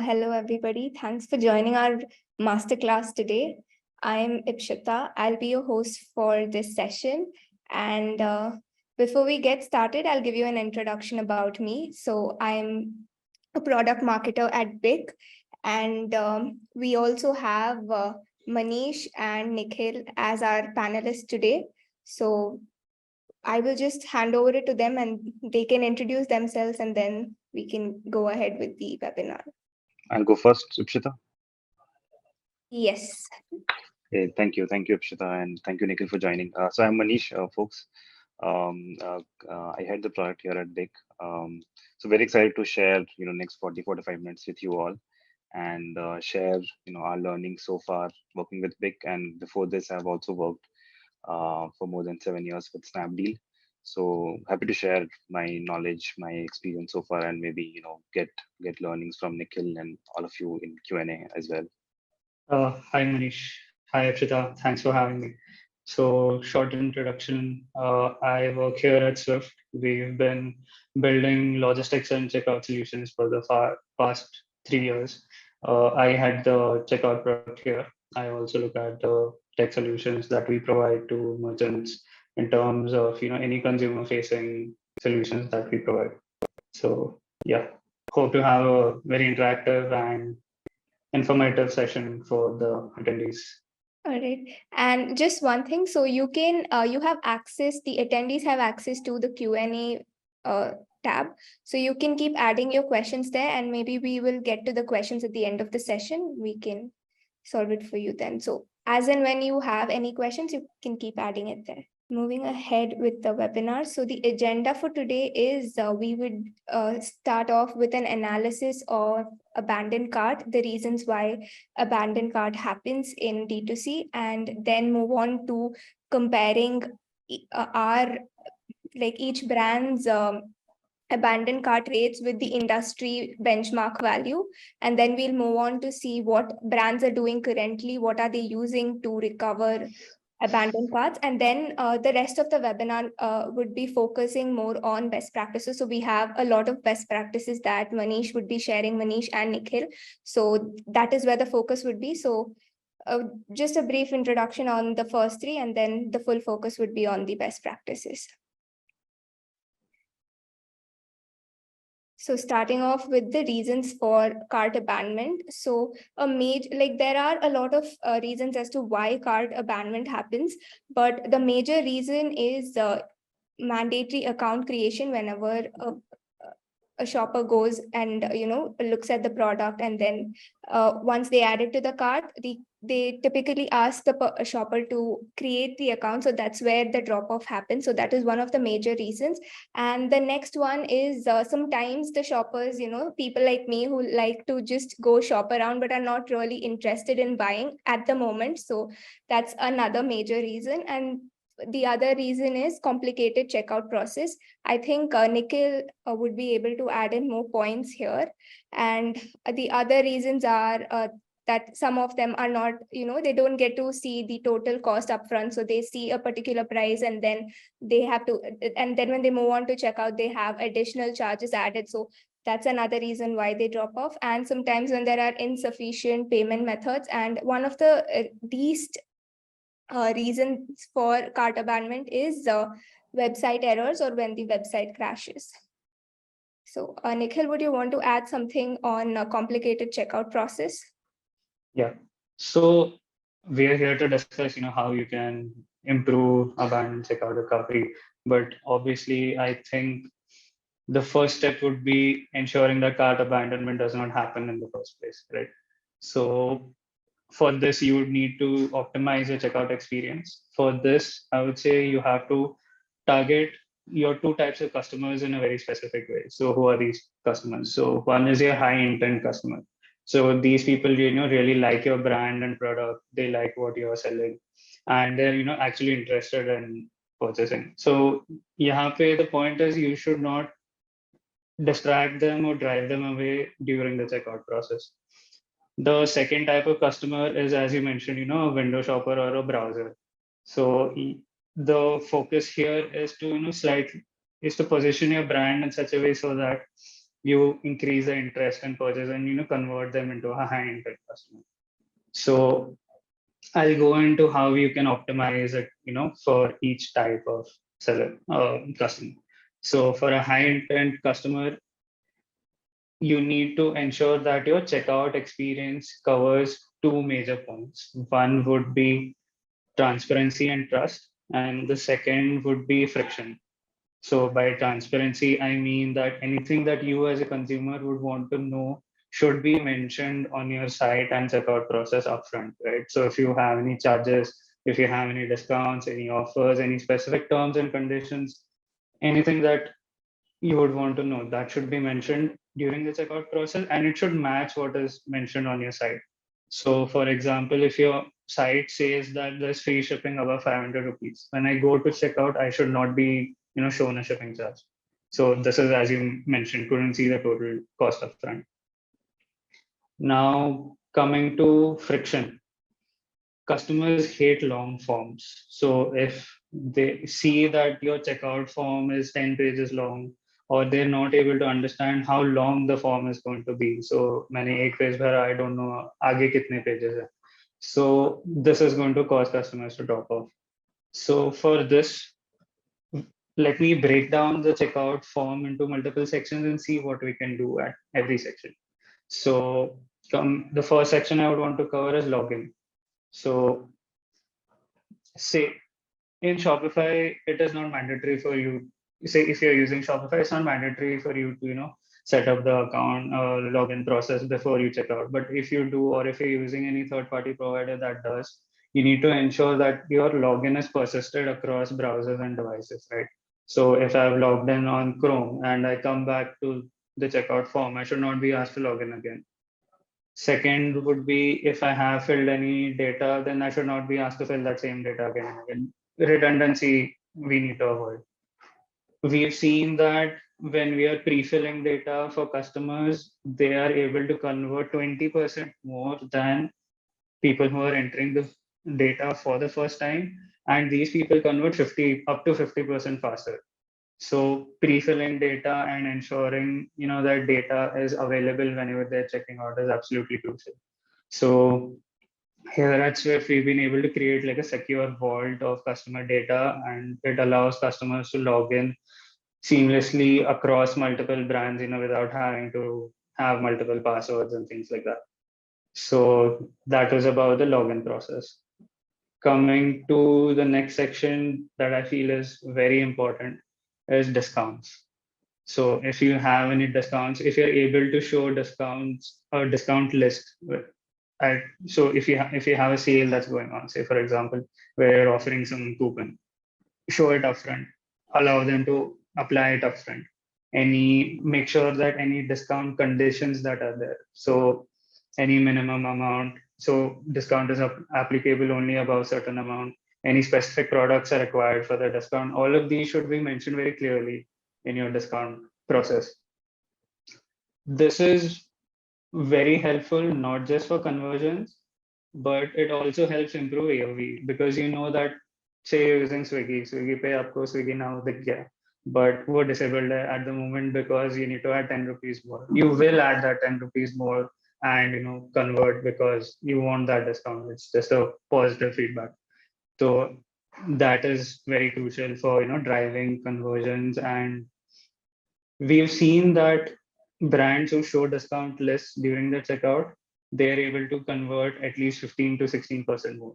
Hello, everybody. Thanks for joining our masterclass today. I'm Ipshita. I'll be your host for this session. And before we get started, I'll give you an introduction about me. So I'm a product marketer at BIC. And we also have Manish and Nikhil as our panelists today. So I will just hand over it to them and they can introduce themselves and then we can go ahead with the webinar. I'll go first, Ipshita. Yes. Okay, thank you, Ipshita, and thank you, Nikhil, for joining. So I'm Manish, folks. I head the product here at BIC. So very excited to share, next 45 minutes with you all, and share, our learning so far working with BIC. And before this, I've also worked for more than 7 years with Snapdeal. So happy to share my knowledge, my experience so far, and maybe get learnings from Nikhil and all of you in Q&A as well. Hi Manish. Hi Akshita. Thanks for having me. So short introduction. I work here at Swift. We've been building logistics and checkout solutions for the past 3 years. I had the checkout product here. I also look at the tech solutions that we provide to merchants in terms of any consumer facing solutions that we provide. So yeah, hope to have a very interactive and informative session for the attendees. All right. And just one thing, so you can, you have access, the attendees have access to the Q&A tab. So you can keep adding your questions there and maybe we will get to the questions at the end of the session. We can solve it for you then. So as and when you have any questions, you can keep adding it there. Moving ahead with the webinar. So the agenda for today is we would start off with an analysis of abandoned cart, the reasons why abandoned cart happens in D2C, and then move on to comparing each brand's abandoned cart rates with the industry benchmark value. And then we'll move on to see what brands are doing currently, what are they using to recover abandoned carts. And then the rest of the webinar would be focusing more on best practices. So we have a lot of best practices that Manish would be sharing, Manish and Nikhil. So that is where the focus would be. So just a brief introduction on the first three, and then the full focus would be on the best practices. So starting off with the reasons for cart abandonment. So there are a lot of reasons as to why cart abandonment happens, but the major reason is mandatory account creation whenever a shopper goes and looks at the product, and then once they add it to the cart, they typically ask the shopper to create the account. So that's where the drop off happens. So that is one of the major reasons. And the next one is sometimes the shoppers, people like me who like to just go shop around but are not really interested in buying at the moment. So that's another major reason. And the other reason is complicated checkout process. I think Nikhil would be able to add in more points here. And the other reasons are that some of them are not, they don't get to see the total cost upfront. So they see a particular price and then they have to, and then when they move on to checkout, they have additional charges added. So that's another reason why they drop off. And sometimes when there are insufficient payment methods, and one of the least reasons for cart abandonment is website errors or when the website crashes. So Nikhil, would you want to add something on a complicated checkout process? Yeah. So we are here to discuss, how you can improve abandoned checkout recovery. But obviously, I think the first step would be ensuring that cart abandonment does not happen in the first place, right? So for this, you would need to optimize your checkout experience. For this, I would say you have to target your two types of customers in a very specific way. So who are these customers? So one is your high intent customer. So these people, really like your brand and product. They like what you're selling, and they're, actually interested in purchasing. So यहाँ पे the point is you should not distract them or drive them away during the checkout process. The second type of customer is, as you mentioned, a window shopper or a browser. So the focus here is to, is to position your brand in such a way so that you increase the interest in purchase and convert them into a high intent customer. So I'll go into how you can optimize it for each type of seller customer. So for a high intent customer, you need to ensure that your checkout experience covers two major points. One would be transparency and trust, and the second would be friction. So by transparency, I mean that anything that you as a consumer would want to know should be mentioned on your site and checkout process upfront, right? So if you have any charges, if you have any discounts, any offers, any specific terms and conditions, anything that you would want to know, that should be mentioned during the checkout process, and it should match what is mentioned on your site. So for example, if your site says that there's free shipping above 500 rupees, when I go to checkout, I should not be shown a shipping charge. So this is, as you mentioned, couldn't see the total cost upfront. Now coming to friction, customers hate long forms. So if they see that your checkout form is 10 pages long, or they're not able to understand how long the form is going to be. So many एक page भरा, I don't know आगे कितने pages है. So this is going to cause customers to drop off. So for this, let me break down the checkout form into multiple sections and see what we can do at every section. So the first section I would want to cover is login. So say in Shopify, it is not mandatory for you. Say if you're using Shopify, it's not mandatory for you to set up the account or login process before you check out. But if you do, or if you're using any third-party provider that does, you need to ensure that your login is persisted across browsers and devices, right? So if I've logged in on Chrome and I come back to the checkout form, I should not be asked to log in again. Second would be if I have filled any data, then I should not be asked to fill that same data again and again. Redundancy we need to avoid. We've seen that when we are pre-filling data for customers, they are able to convert 20% more than people who are entering the data for the first time. And these people convert up to 50% faster. So pre-filling data and ensuring that data is available whenever they're checking out is absolutely crucial. So here at Swift, we've been able to create like a secure vault of customer data, and it allows customers to log in seamlessly across multiple brands, without having to have multiple passwords and things like that. So that was about the login process. Coming to the next section that I feel is very important is discounts. So if you have any discounts, if you're able to show discounts or discount list, so if you have a sale that's going on, say for example, where you're offering some coupon, show it upfront, allow them to apply it upfront. Make sure that any discount conditions that are there. So any minimum amount. So discount is applicable only above certain amount. Any specific products are required for the discount. All of these should be mentioned very clearly in your discount process. This is very helpful, not just for conversions, but it also helps improve AOV, because you know that say you're using Swiggy पे आपको Swiggy now दिख गया, but वो disabled है at the moment because you need to add 10 rupees more. You will add that 10 rupees more and convert because you want that discount. It's just a positive feedback. So that is very crucial for driving conversions, and we've seen that brands who show discount lists during the checkout, they're able to convert at least 15 to 16% more.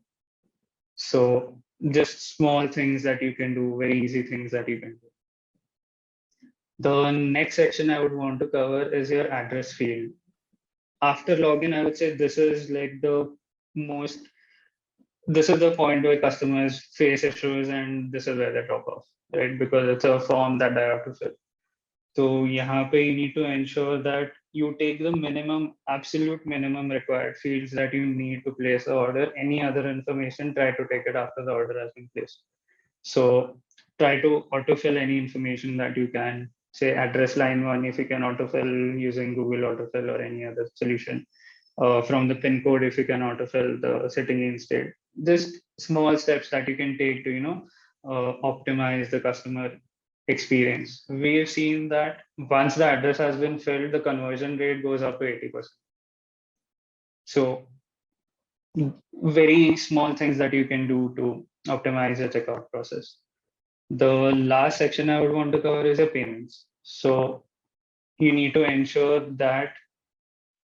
So just small things that you can do, very easy things that you can do. The next section I would want to cover is your address field. After login, I would say this is like this is the point where customers face issues, and this is where they drop off, right? Because it's a form that I have to fill. So यहाँ पे you need to ensure that you take the absolute minimum required fields that you need to place the order. Any other information, try to take it after the order has been placed. So try to autofill any information that you can. Say address line 1, if you can autofill using Google autofill or any other solution. From the pin code, if you can autofill the sitting in state. Just small steps that you can take to optimize the customer experience. We've seen that once the address has been filled, the conversion rate goes up to 80%. So very small things that you can do to optimize your checkout process. The last section I would want to cover is your payments. So you need to ensure that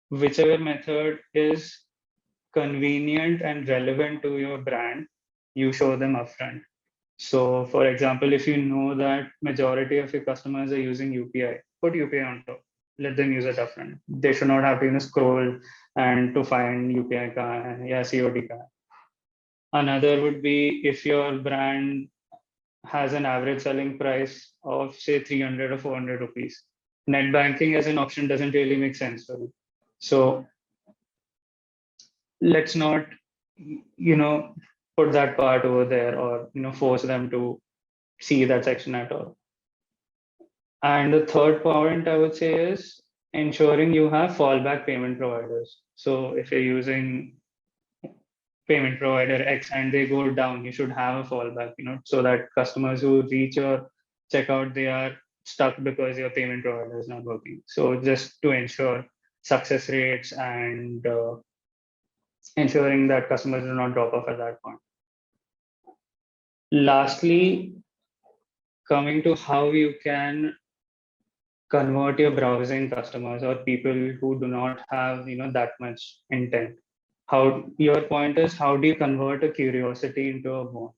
whichever method is convenient and relevant to your brand, you show them upfront. So for example, if you know that majority of your customers are using UPI, put UPI on top. Let them use it upfront. They should not have to scroll and to find UPI ka hai, ya COD ka hai. Another would be if your brand has an average selling price of say 300 or 400 rupees. Net banking as an option doesn't really make sense for you. So let's not, put that part over there or, force them to see that section at all. And the third point I would say is ensuring you have fallback payment providers. So if you're using payment provider X and they go down, you should have a fallback, so that customers who reach your checkout, they are stuck because your payment provider is not working. So just to ensure success rates and ensuring that customers do not drop off at that point. Lastly, coming to how you can convert your browsing customers or people who do not have that much intent. How your point is, how do you convert a curiosity into a want?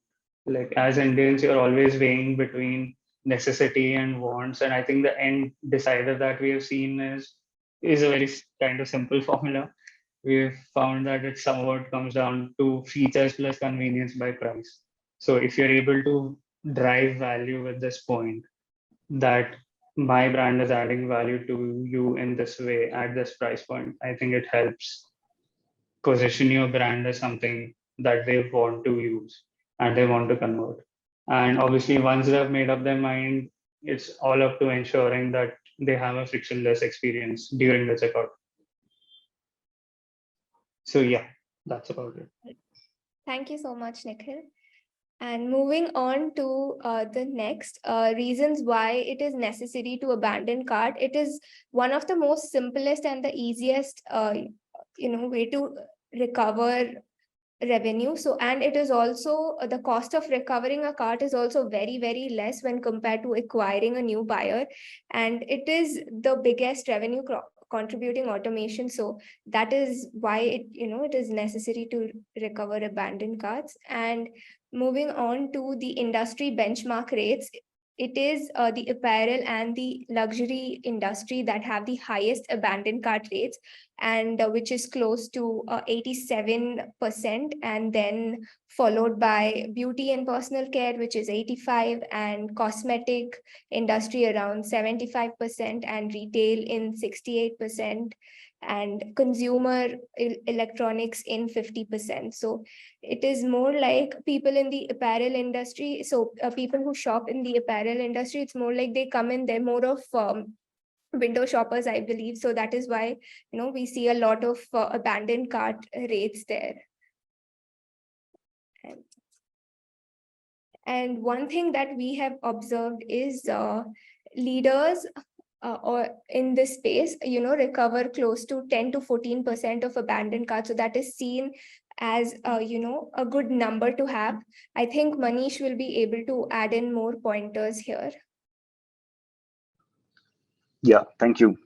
Like as Indians, you're always weighing between necessity and wants, and I think the end decider that we have seen is a very kind of simple formula. We've found that it somewhat comes down to features plus convenience by price. So if you're able to drive value with this point, that my brand is adding value to you in this way at this price point, I think it helps position your brand as something that they want to use and they want to convert. And obviously, once they have made up their mind, it's all up to ensuring that they have a frictionless experience during the checkout. So yeah, that's about it. Thank you so much, Nikhil. And moving on to the next reasons why it is necessary to abandon cart. It is one of the most simplest and the easiest, way to recover revenue. So, and it is also the cost of recovering a cart is also very, very less when compared to acquiring a new buyer. And it is the biggest revenue contributing automation. So that is why it is necessary to recover abandoned carts. And moving on to the industry benchmark rates, it is the apparel and the luxury industry that have the highest abandoned cart rates, and which is close to 87%, and then followed by beauty and personal care, which is 85, and cosmetic industry around 75%, and retail in 68%, and consumer electronics in 50%. So it is more like people in the apparel industry. So people who shop in the apparel industry, it's more like they come in, they're more of window shoppers, I believe. So that is why, we see a lot of abandoned cart rates there. And one thing that we have observed is leaders or in this space, recover close to 10 to 14% of abandoned carts. So that is seen as, a good number to have. I think Manish will be able to add in more pointers here. Yeah, thank you.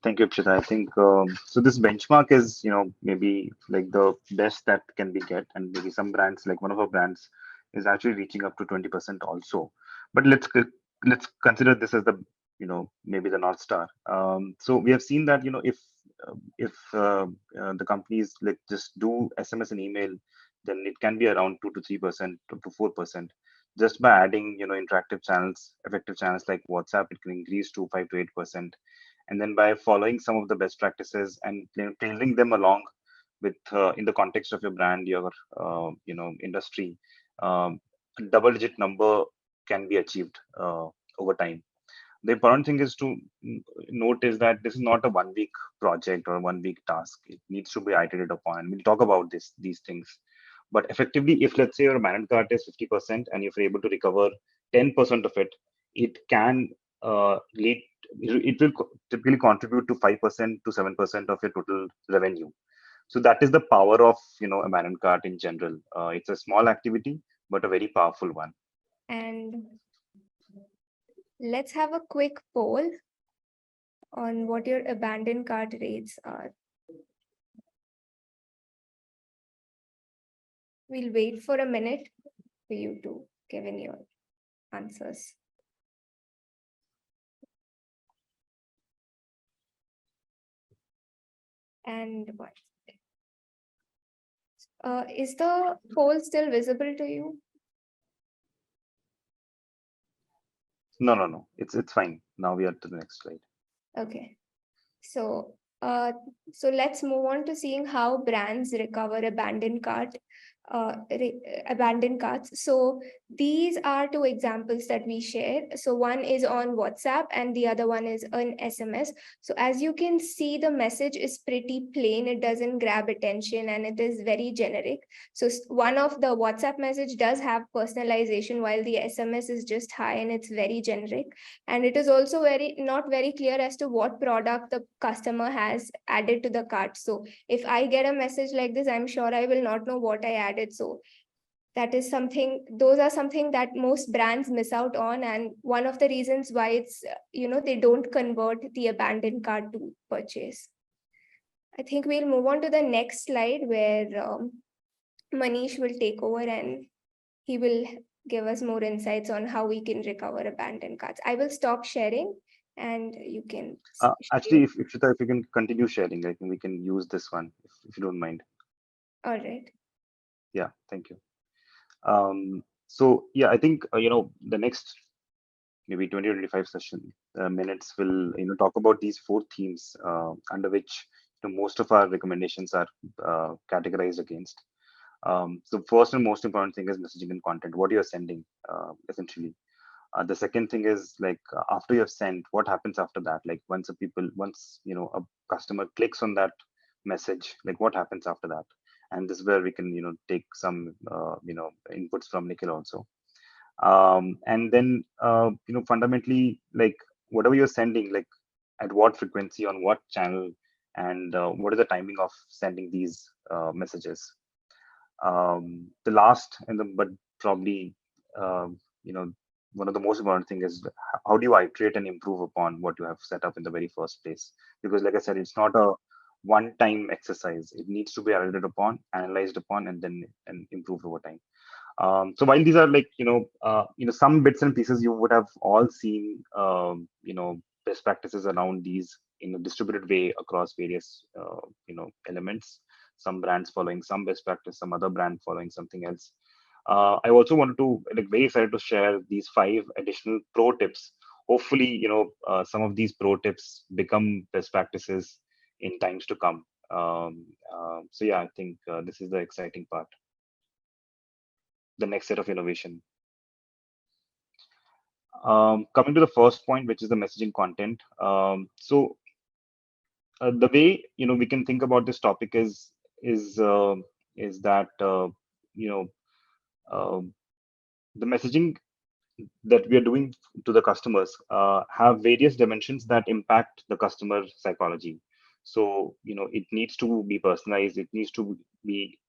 Thank you, Akshita. I think so. This benchmark is, maybe like the best that can be get, and maybe some brands, like one of our brands, is actually reaching up to 20% also. But let's consider this as the, maybe the North Star. So we have seen that, if the companies like just do SMS and email, then it can be around 2 to 3% to 4%. Just by adding, interactive channels, effective channels like WhatsApp, it can increase to 5 to 8%. And then by following some of the best practices and tailoring them along with in the context of your brand, your industry, double digit number can be achieved over time. The important thing is to note is that this is not a 1 week project or 1 week task. It needs to be iterated upon. We'll talk about these things. But effectively, if let's say your abandoned cart is 50% and if you're able to recover 10% of it, it can lead. It will typically contribute to 5% to 7% of your total revenue. So that is the power of abandoned cart in general. It's a small activity, but a very powerful one. And let's have a quick poll on what your abandoned cart rates are. We'll wait for a minute for you to give in your answers. And what? Is the poll still visible to you? No. It's fine. Now we are to the next slide. Okay. So, so let's move on to seeing how brands recover abandoned carts. So these are two examples that we shared. So one is on WhatsApp and the other one is on SMS. So as you can see, the message is pretty plain. It doesn't grab attention and it is very generic. So one of the WhatsApp message does have personalization while the SMS is just hi and it's very generic. And it is also not very clear as to what product the customer has added to the cart. So if I get a message like this, I'm sure I will not know what I added. So those are something that most brands miss out on, and one of the reasons why it's they don't convert the abandoned cart to purchase. I think we'll move on to the next slide where Manish will take over and he will give us more insights on how we can recover abandoned carts. I will stop sharing and you can Actually, if Shita, if you can continue sharing, I think we can use this one if you don't mind. All right. Yeah, thank you. So yeah, I think the next maybe 20-25 session minutes will talk about these four themes under which most of our recommendations are categorized against. So first and most important thing is messaging and content, what you're sending essentially. The second thing is like after you have sent, what happens after that? Like once a customer clicks on that message, like what happens after that? And this is where we can take some inputs from Nikhil also. And then fundamentally, like whatever you're sending, like at what frequency, on what channel, and what is the timing of sending these messages. The last and the but probably you know one of the most important thing is how do you iterate and improve upon what you have set up in the very first place, because like I said, it's not a one time exercise. It needs to be iterated upon, analyzed upon, and then improved over time. So while these are like some bits and pieces, you would have all seen best practices around these in a distributed way across various elements. Some brands following some best practice, some other brand following something else. I also wanted to very excited to share these 5 additional pro tips. Hopefully, some of these pro tips become best practices in times to come. So yeah, I think this is the exciting part, the next set of innovation. Coming to the first point, which is the messaging content. So the way we can think about this topic is that you know uh, the messaging that we are doing to the customers have various dimensions that impact the customer psychology. So it needs to be personalized. It needs to be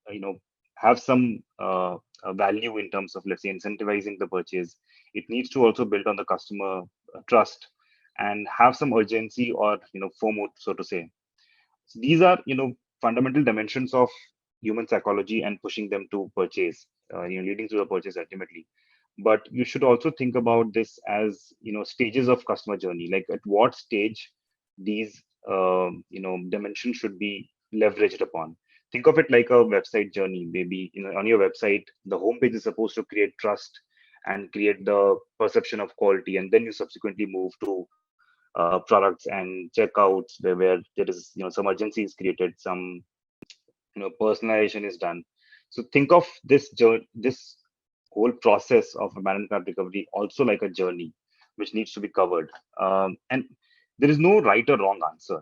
have some value in terms of, let's say, incentivizing the purchase. It needs to also build on the customer trust and have some urgency or FOMO, so to say. So these are fundamental dimensions of human psychology and pushing them to purchase, leading to the purchase ultimately. But you should also think about this as stages of customer journey. Like at what stage these dimensions should be leveraged upon. Think of it like a website journey. Maybe on your website, the homepage is supposed to create trust and create the perception of quality, and then you subsequently move to products and checkouts where there is some urgency is created, some personalization is done. So think of this whole process of abandoned cart recovery also like a journey which needs to be covered. And there is no right or wrong answer.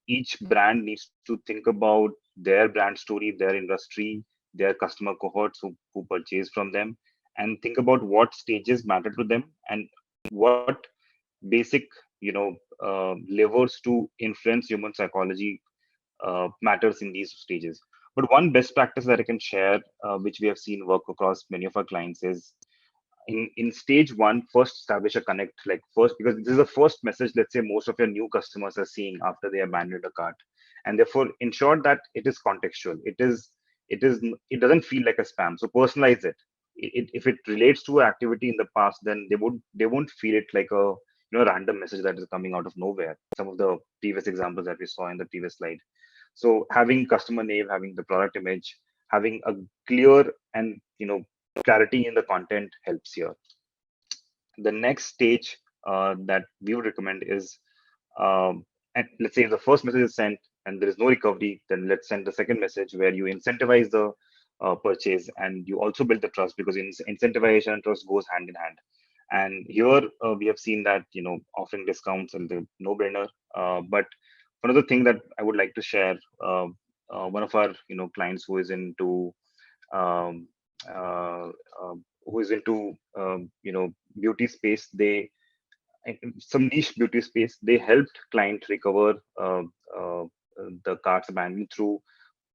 Each brand needs to think about their brand story, their industry, their customer cohorts who purchase from them, and think about what stages matter to them and what basic, levers to influence human psychology matters in these stages. But one best practice that I can share, which we have seen work across many of our clients, is in stage one, first establish a connect. Like first, because this is the first message, let's say most of your new customers are seeing after they abandoned a cart, and therefore ensure that it is contextual. It doesn't feel like a spam. So personalize it. If it relates to an activity in the past, then they won't feel it like a random message that is coming out of nowhere. Some of the previous examples that we saw in the previous slide. So having customer name, having the product image, having a clear and clarity in the content helps here. The next stage that we would recommend is, and let's say if the first message is sent and there is no recovery, then let's send the second message where you incentivize the purchase, and you also build the trust, because incentivization and trust goes hand in hand. And here we have seen that offering discounts and the no-brainer. But one other thing that I would like to share, one of our clients um, uh, who is into beauty space, they some niche beauty space, they helped client recover uh, the carts abandoned through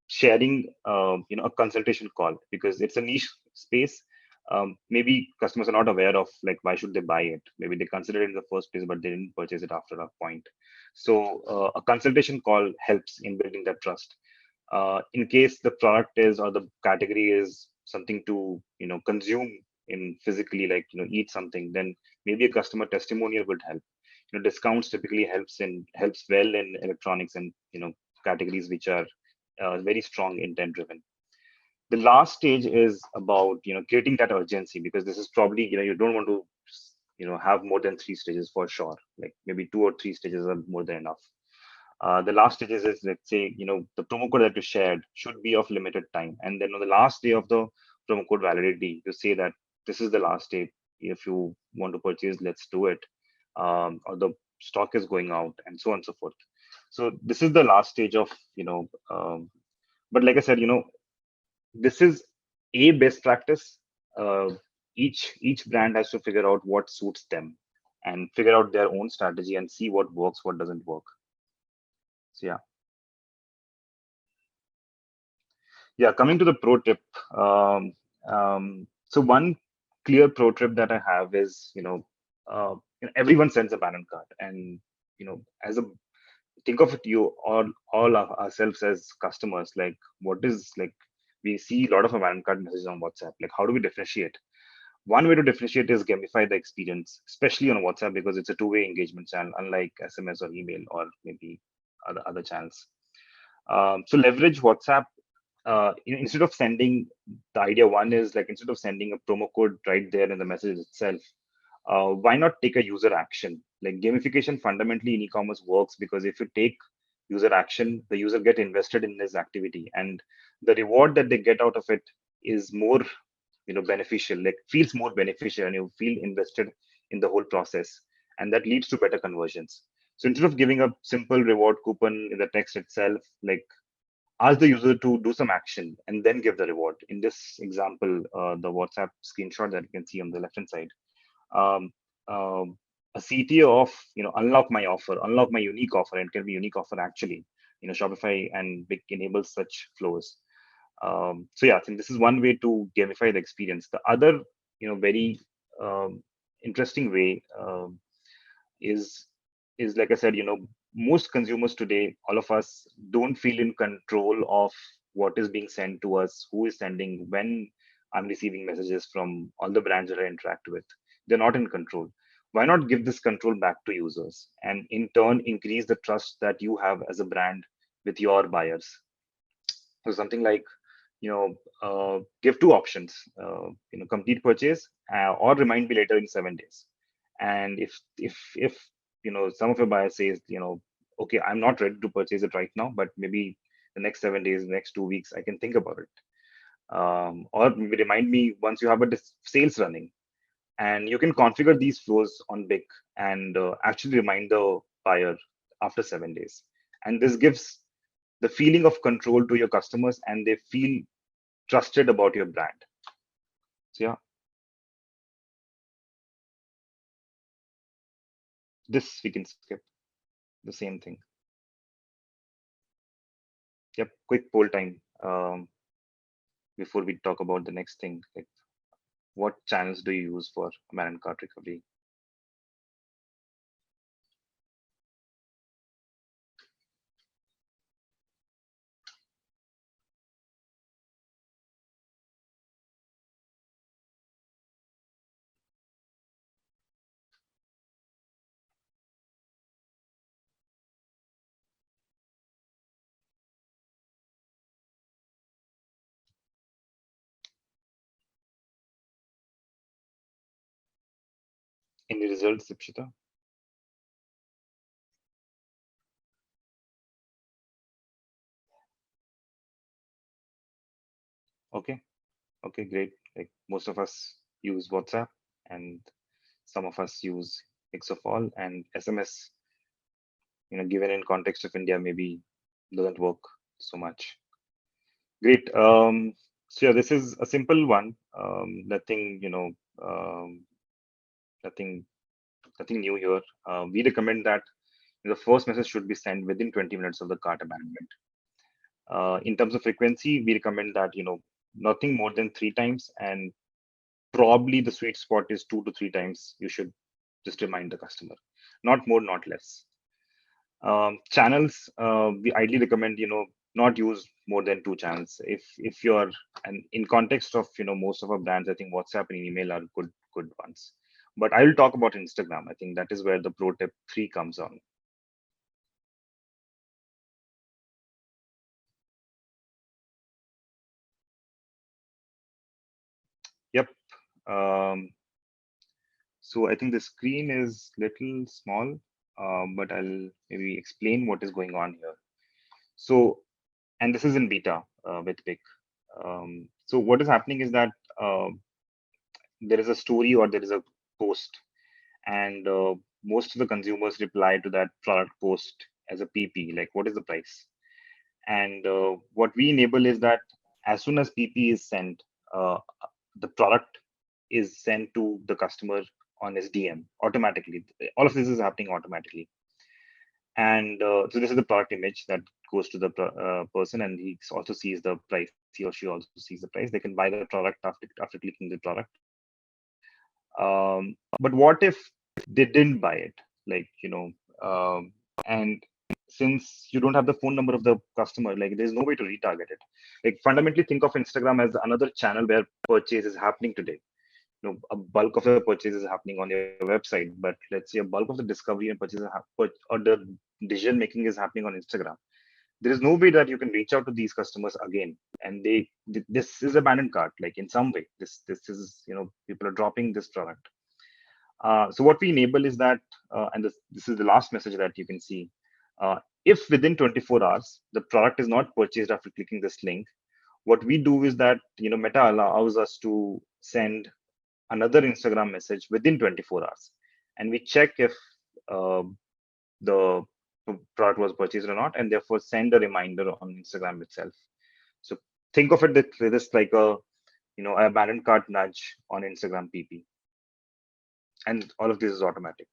sharing a consultation call, because it's a niche space. Maybe customers are not aware of, like, why should they buy it. Maybe they considered it in the first place, but they didn't purchase it after a point. So a consultation call helps in building that trust. In case the product is, or the category is something to consume in physically, like eat something, then maybe a customer testimonial would help. Discounts typically helps well in electronics and categories which are very strong intent driven. The last stage is about creating that urgency, because this is probably you don't want to have more than three stages for sure. Like maybe two or three stages are more than enough. The last stages is, let's say, the promo code that you shared should be of limited time. And then on the last day of the promo code validity, you say that this is the last day. If you want to purchase, let's do it. Or the stock is going out, and so on and so forth. So this is the last stage of, but like I said, this is a best practice. Uh, each brand has to figure out what suits them and figure out their own strategy and see what works, what doesn't work. So yeah. Yeah, coming to the pro tip. Um, so one clear pro tip that I have is, everyone sends a banner card, and as a think of it, all of ourselves as customers. Like, what is like we see a lot of abandoned card messages on WhatsApp. Like, how do we differentiate? One way to differentiate is gamify the experience, especially on WhatsApp, because it's a two-way engagement channel, unlike SMS or email or maybe other channels. So leverage WhatsApp. Instead of sending, the idea one is, like, instead of sending a promo code right there in the message itself, why not take a user action? Like, gamification fundamentally in e-commerce works because if you take user action, the user get invested in this activity, and the reward that they get out of it is more beneficial, like feels more beneficial, and you feel invested in the whole process, and that leads to better conversions. So instead of giving a simple reward coupon in the text itself, like, ask the user to do some action and then give the reward. In this example, the WhatsApp screenshot that you can see on the left hand side, um, um, a CTO of unlock my offer, unlock my unique offer, and it can be unique offer actually. Shopify and Big enables such flows. So yeah, I think this is one way to gamify the experience. The other very interesting way is like I said, most consumers today, all of us, don't feel in control of what is being sent to us, who is sending, when I'm receiving messages from all the brands that I interact with. They're not in control. Why not give this control back to users and in turn increase the trust that you have as a brand with your buyers? So something like, give two options, complete purchase, or remind me later in 7 days. And if some of your buyers says, okay, I'm not ready to purchase it right now, but maybe the next 7 days, next 2 weeks, I can think about it. Or maybe remind me once you have a sales running. And you can configure these flows on Big and actually remind the buyer after 7 days. And this gives the feeling of control to your customers, and they feel trusted about your brand. So yeah. This we can skip. The same thing. Yep. Quick poll time. Before we talk about the next thing, like what channels do you use for abandoned cart recovery? Any results, Ipshita? Okay. Okay, great. Like most of us use WhatsApp, and some of us use mix of all, and SMS, given in context of India, maybe doesn't work so much. Great. So yeah, this is a simple one. Nothing, nothing, nothing new here. We recommend that the first message should be sent within 20 minutes of the cart abandonment. In terms of frequency, we recommend that, nothing more than 3 times, and probably the sweet spot is 2 to 3 times. You should just remind the customer, not more, not less. Channels, we ideally recommend, not use more than 2 channels. If you're, and in context of, most of our brands, I think WhatsApp and email are good ones. But I will talk about Instagram. I think that is where the pro tip 3 comes on. Yep. So I think the screen is little small, but I'll maybe explain what is going on here. So, and this is in beta with Pick. So what is happening is that there is a story or there is a post, and most of the consumers reply to that product post as a PP, like what is the price? And what we enable is that as soon as PP is sent, the product is sent to the customer on his DM automatically. All of this is happening automatically. And so this is the product image that goes to the person, and he also sees the price. He or she also sees the price. They can buy the product after clicking the product. But what if they didn't buy it? Like, and since you don't have the phone number of the customer, like there's no way to retarget it. Like fundamentally think of Instagram as another channel where purchase is happening today. A bulk of the purchase is happening on your website, but let's say a bulk of the discovery and or the decision making is happening on Instagram. There is no way that you can reach out to these customers again, and this is abandoned cart. Like in some way, this is, people are dropping this product. So what we enable is that, and this is the last message that you can see. If within 24 hours the product is not purchased after clicking this link, what we do is that, Meta allows us to send another Instagram message within 24 hours, and we check if uh, the product was purchased or not, and therefore send a reminder on Instagram itself. So think of it this like a, abandoned cart nudge on Instagram PP, and all of this is automatic.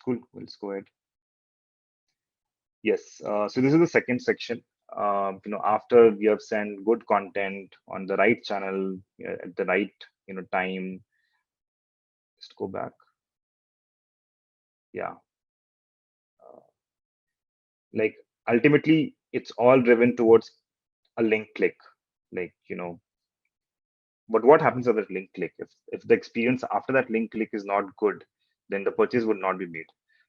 Cool. Let's go ahead. Yes. So this is the second section. After we have sent good content on the right channel at the right, time. Just go back. Yeah. Like ultimately, it's all driven towards a link click. Like, but what happens at that link click? If the experience after that link click is not good, then the purchase would not be made.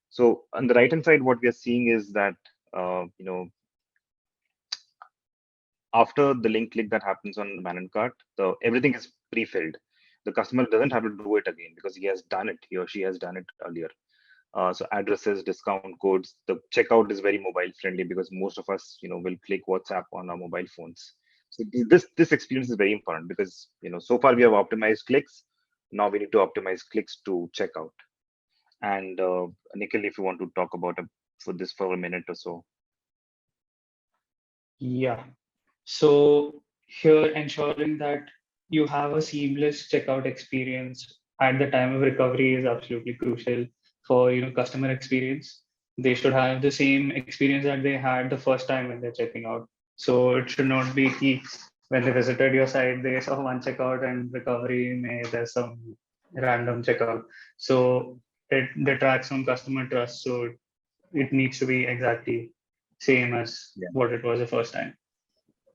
So on the right hand side, what we are seeing is that, after the link click that happens on abandoned cart, everything is pre-filled. The customer doesn't have to do it again because he has done it. He or she has done it earlier. So addresses, discount codes. The checkout is very mobile friendly because most of us, will click WhatsApp on our mobile phones. So this experience is very important because, so far we have optimized clicks. Now we need to optimize clicks to checkout. And Nikhil, if you want to talk about for a minute or so. Yeah. So here ensuring that you have a seamless checkout experience at the time of recovery is absolutely crucial for customer experience. They should have the same experience that they had the first time when they're checking out. So it should not be key when they visited your site, they saw one checkout and recovery, may there's some random checkout. So it detracts from customer trust. So it needs to be exactly same as Yeah. what it was the first time.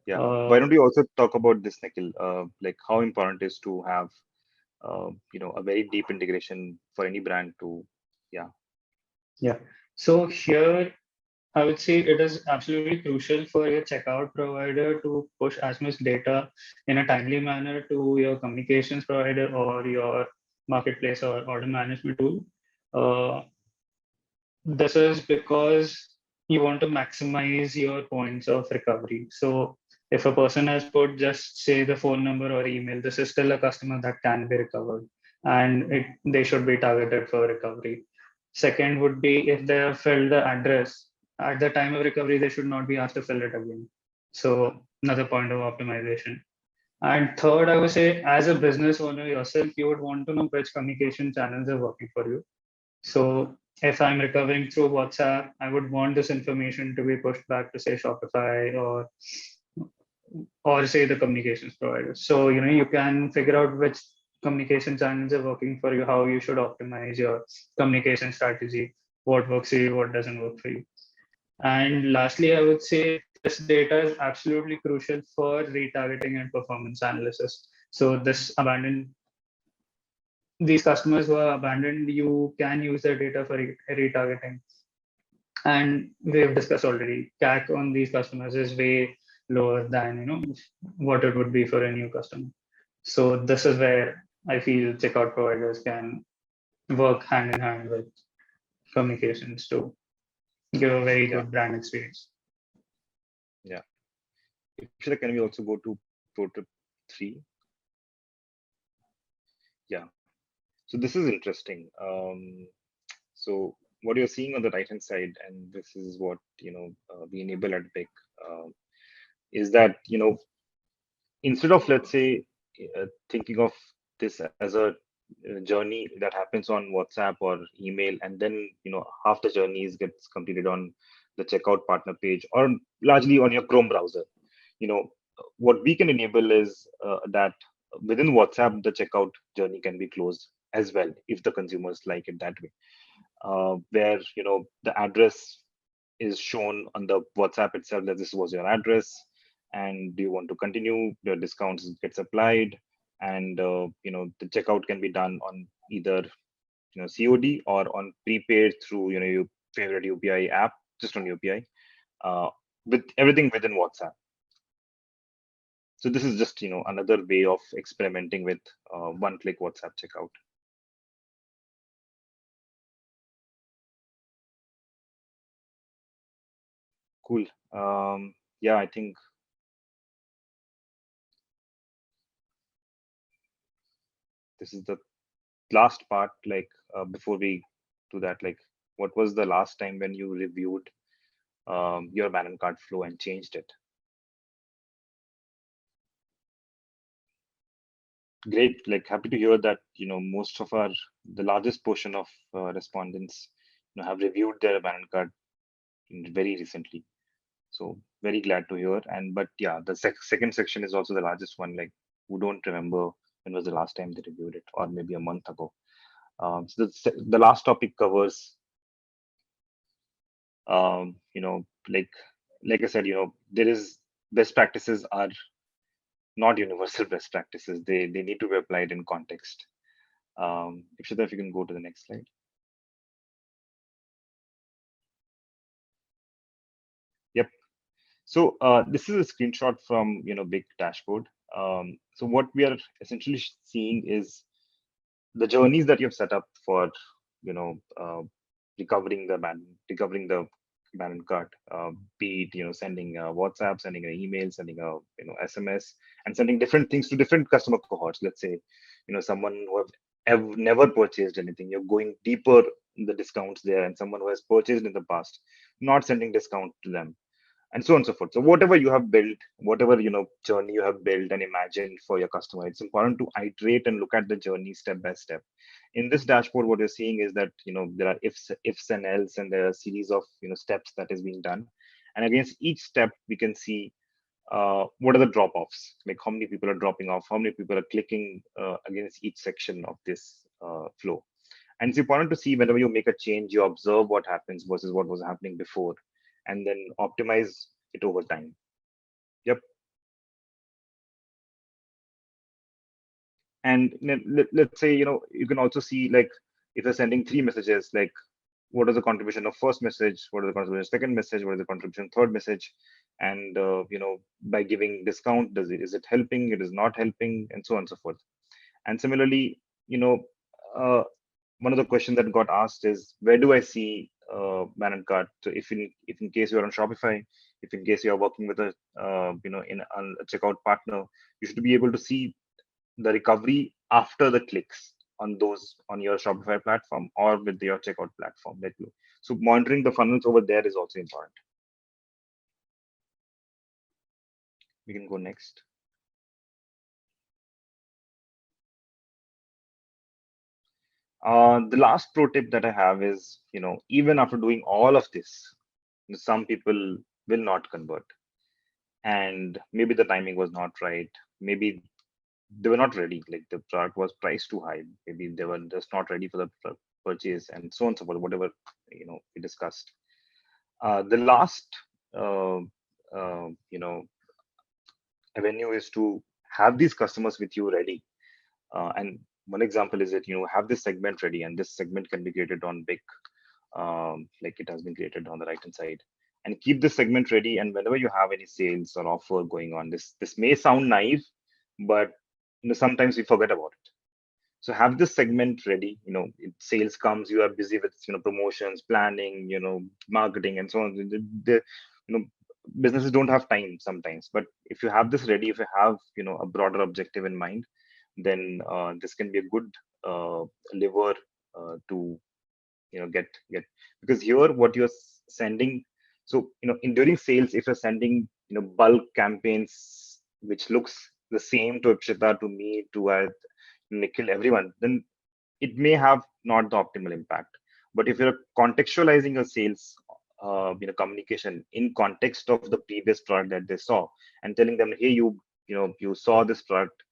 Yeah. Why don't we also talk about this, Nikhil? Like how important it is to have, a very deep integration for any brand to, yeah. Yeah. So here I would say it is absolutely crucial for your checkout provider to push as much data in a timely manner to your communications provider or your marketplace or order management tool. Uh, this is because you want to maximize your points of recovery. So if a person has put just say the phone number or email, this is still a customer that can be recovered and they should be targeted for recovery. Second would be if they have filled the address at the time of recovery, they should not be asked to fill it again. So another point of optimization. And third, I would say as a business owner yourself, you would want to know which communication channels are working for you. So if I'm recovering through WhatsApp, I would want this information to be pushed back to say Shopify or say the communications provider. So you can figure out which communication channels are working for you, how you should optimize your communication strategy, what works for you, what doesn't work for you. And lastly, I would say this data is absolutely crucial for retargeting and performance analysis. So these customers who are abandoned, you can use their data for retargeting. And we've discussed already, CAC on these customers is way lower than what it would be for a new customer. So this is where I feel checkout providers can work hand in hand with communications to give a very Yeah. good brand experience. Yeah. If can we also go to pro tip 3? Yeah. So this is interesting. So what you're seeing on the right hand side, and this is what we enable at BIC, is that instead of, let's say, thinking of this as a journey that happens on WhatsApp or email, and then half the journeys gets completed on the checkout partner page or largely on your Chrome browser. What we can enable is that within WhatsApp the checkout journey can be closed as well if the consumers like it that way, where the address is shown on the WhatsApp itself that this was your address, and do you want to continue, the discounts gets applied, and the checkout can be done on either COD or on prepaid through your favorite UPI app, just on UPI, with everything within WhatsApp. So this is just another way of experimenting with one-click WhatsApp checkout. Cool. Yeah, I think this is the last part. Like before we do that, like what was the last time when you reviewed your abandoned cart flow and changed it? Great. Like happy to hear that most of the largest portion of respondents have reviewed their abandoned cart very recently. So very glad to hear. And but yeah, the second section is also the largest one. Like who don't remember when was the last time they reviewed it, or maybe a month ago. So the last topic covers, like I said, there is best practices are not universal best practices. They need to be applied in context. If you can go to the next slide. Yep. So this is a screenshot from BIC dashboard. So what we are essentially seeing is the journeys that you've set up for recovering the abandoned cart, be it sending WhatsApp, sending an email, sending a SMS, and sending different things to different customer cohorts. Let's say someone who have never purchased anything, you're going deeper in the discounts there, and someone who has purchased in the past, not sending discount to them. and so on and so forth. So whatever you have built, whatever journey you have built and imagined for your customer, it's important to iterate and look at the journey step by step. In this dashboard, what you're seeing is that there are ifs and else, and there are a series of steps that is being done. And against each step, we can see what are the drop-offs, like how many people are dropping off, how many people are clicking against each section of this flow. And it's important to see whenever you make a change, you observe what happens versus what was happening before, and then optimize it over time. Yep. And let's say, you can also see, like, if you're sending 3 messages, like, what is the contribution of first message, what is the contribution of second message, what is the contribution of third message, and by giving discount, is it helping, it is not helping, and so on and so forth. And similarly, uh, one of the questions that got asked is, where do I see ban and cart? So if in case you're on Shopify, if in case you're working with a in a checkout partner, you should be able to see the recovery after the clicks on your Shopify platform or with your checkout platform. So monitoring the funnels over there is also important. We can go next. The last pro tip that I have is, even after doing all of this, some people will not convert, and maybe the timing was not right. Maybe they were not ready. Like, the product was priced too high. Maybe they were just not ready for the purchase, and so on and so forth. Whatever we discussed. The last uh, uh, you know avenue is to have these customers with you ready. And one example is that have this segment ready, and this segment can be created on big, like it has been created on the right hand side, and keep this segment ready. And whenever you have any sales or offer going on, this may sound naive, but sometimes we forget about it. So have this segment ready. Sales comes, you are busy with promotions, planning, marketing, and so on. You know businesses don't have time sometimes, but if you have this ready, if you have a broader objective in mind, then this can be a good lever to get, because here what you're sending. So in during sales, if you're sending bulk campaigns which looks the same to Ipshita, to me, to Nikhil, everyone, then it may have not the optimal impact. But if you're contextualizing a sales communication in context of the previous product that they saw, and telling them, hey, you saw this product,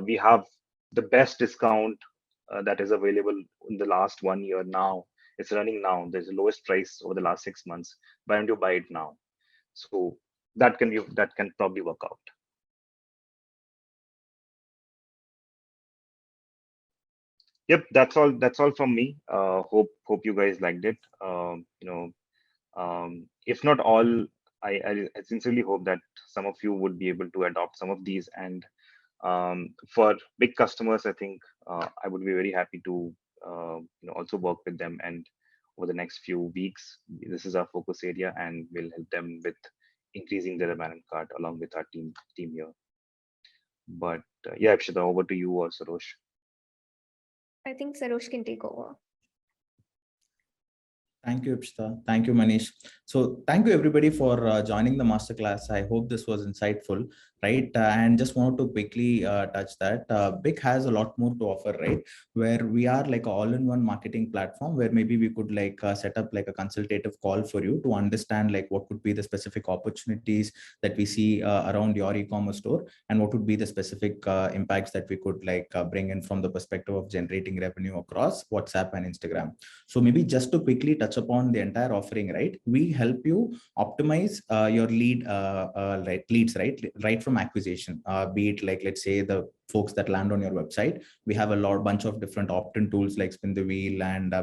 we have the best discount that is available in the last 1 year. Now it's running now, there's the lowest price over the last 6 months, why don't you buy it now? So that can probably work out. Yep, that's all from me. Hope you guys liked it. If not all, I sincerely hope that some of you would be able to adopt some of these. And for big customers, I think I would be very happy to also work with them. And over the next few weeks, this is our focus area, and we'll help them with increasing their abandoned cart along with our team here. But yeah, Akshita, over to you or Sarosh. I think Sarosh can take over. Thank you, Ipshita. Thank you, Manish. So thank you everybody for joining the masterclass. I hope this was insightful, right? And just wanted to quickly touch that. BIC has a lot more to offer, right? Where we are like a all-in-one marketing platform, where maybe we could like set up like a consultative call for you to understand like what could be the specific opportunities that we see around your e-commerce store, and what would be the specific impacts that we could like bring in from the perspective of generating revenue across WhatsApp and Instagram. So maybe just to quickly touch upon the entire offering, right? We help you optimize your leads, right from acquisition, be it like, let's say, the folks that land on your website. We have a bunch of different opt-in tools like spin the wheel and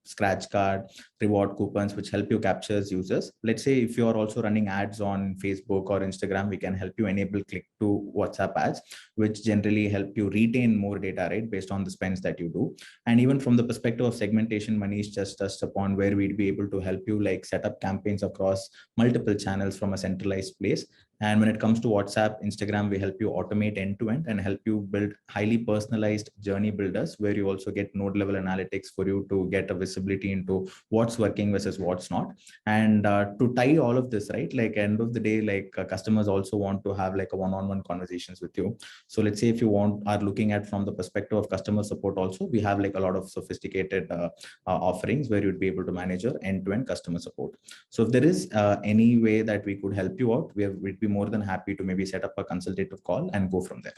scratch card, reward coupons, which help you capture users. Let's say if you're also running ads on Facebook or Instagram, we can help you enable click to WhatsApp ads, which generally help you retain more data, right, based on the spends that you do. And even from the perspective of segmentation, Manish just touched upon, where we'd be able to help you like set up campaigns across multiple channels from a centralized place. And when it comes to WhatsApp, Instagram, we help you automate end to end and help you build highly personalized journey builders, where you also get node level analytics for you to get a visibility into what's working versus what's not. And to tie all of this, right, like end of the day, like customers also want to have like a one-on-one conversations with you. So let's say if you are looking at from the perspective of customer support also, we have like a lot of sophisticated offerings where you'd be able to manage your end-to-end customer support. So if there is any way that we could help you out, we'd be more than happy to maybe set up a consultative call and go from there.